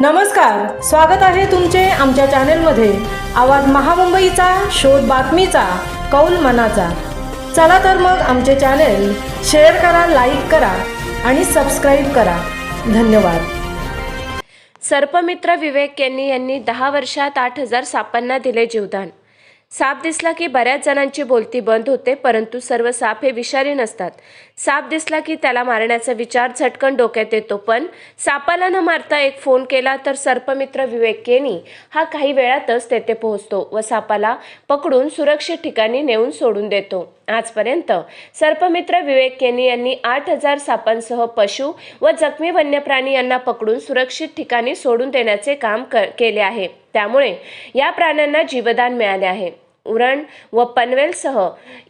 नमस्कार, स्वागत आहे तुमचे आमच्या चॅनेलमध्ये। आवाज महामुंबईचा, शोध बातमीचा, कौल मनाचा। चला तर मग आमचे चॅनेल शेअर करा, लाईक करा आणि सबस्क्राईब करा। धन्यवाद। सर्पमित्र विवेक यांनी 10 वर्षात 8000 सापांना दिले जीवदान। साप दिसला की बऱ्याच जणांची बोलती बंद होते, परंतु सर्व साप हे विषारी नसतात। साप दिसला की त्याला मारण्याचा विचार झटकन डोक्यात येतो, पण सापाला न मारता एक फोन केला तर सर्पमित्र विवेक केनी हा काही वेळातच तेथे पोहोचतो व सापाला पकडून सुरक्षित ठिकाणी नेऊन सोडून देतो। आजपर्यंत सर्पमित्र विवेक केनी यांनी 8000 सापांसह पशु व जखमी वन्यप्राणी यांना पकडून सुरक्षित ठिकाणी सोडून देण्याचे काम केले आहे। त्यामुळे या प्राण्यांना जीवदान मिळाले आहे। उरण व पनवेलसह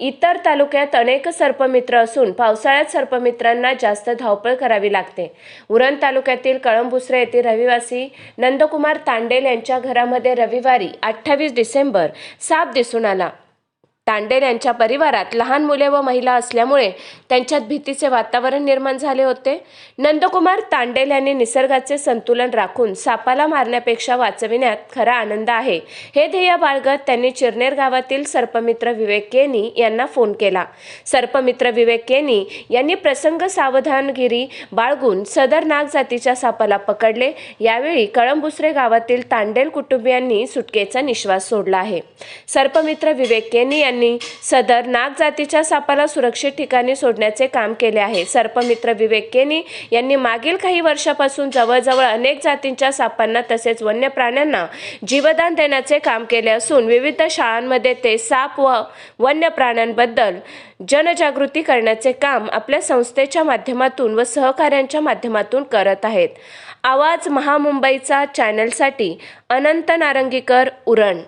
इतर तालुक्यात अनेक सर्पमित्र असून पावसाळ्यात सर्पमित्रांना जास्त धावपळ करावी लागते। उरण तालुक्यातील कळंबुसरे येथील रहिवासी नंदकुमार तांडेल यांच्या घरामध्ये रविवारी 28 डिसेंबर साप दिसून आला। तांडेल यांच्या परिवारात लहान मुले व महिला असल्यामुळे त्यांच्यात भीतीचे वातावरण निर्माण झाले होते। नंदकुमार तांडेल यांनी निसर्गाचे संतुलन राखून सापाला मारण्यापेक्षा वाचविण्यात खरा आनंद आहे हे ध्येय बाळगत त्यांनी चिरनेर गावातील सर्पमित्र विवेक केनी यांना फोन केला। सर्पमित्र विवेक केनी यांनी प्रसंग सावधानगिरी बाळगून सदर नाग जातीच्या सापाला पकडले। यावेळी कळंबुसरे गावातील तांडेल कुटुंबियांनी सुटकेचा निश्वास सोडला आहे। सर्पमित्र विवेक केनी यांनी सदर नाग जातीच्या सापाला सुरक्षित ठिकाणी सोडण्याचे काम केले आहे। सर्पमित्र विवेक केनी यांनी मागील काही वर्षापासून जवळजवळ अनेक जातींच्या सापांना तसेच वन्य प्राण्यांना जीवदान देण्याचे काम केले असून विविध शाळांमध्ये ते साप व वन्य प्राण्यांबद्दल जनजागृती करण्याचे काम आपल्या संस्थेच्या माध्यमातून व सहकार्यांच्या माध्यमातून करत आहेत। आवाज महामुंबईचा चॅनलसाठी अनंत नारंगीकर, उरण।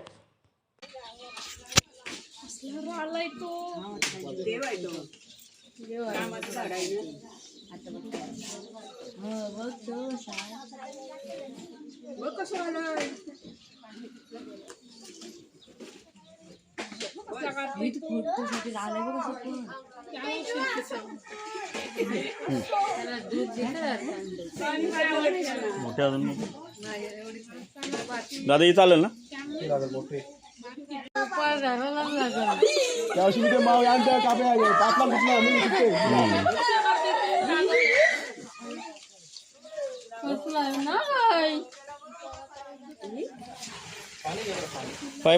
दादा ये चालेल ना?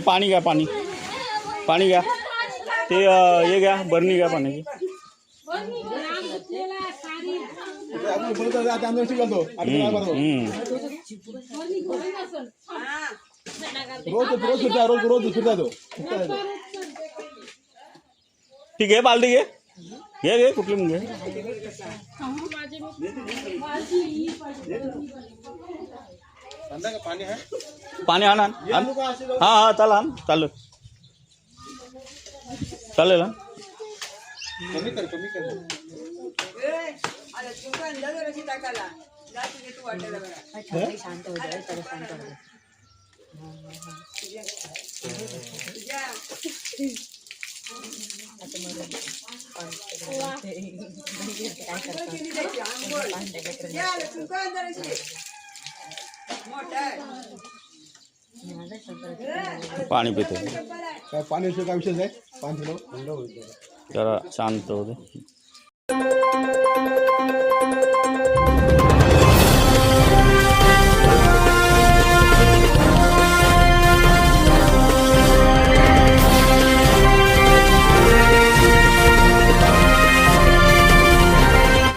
पाणी घ्या, पाणी घ्या, ते ये घ्या, बरणी घ्या पाण्याची। ठीक आहे, बालदी घे, घे कुठली मग घे। पाणी आण, हा चला, चालेल चालेल। कमी कर पाणी पिते काय? पाणी काय विषय आहे? पाणी जरा शांत होते।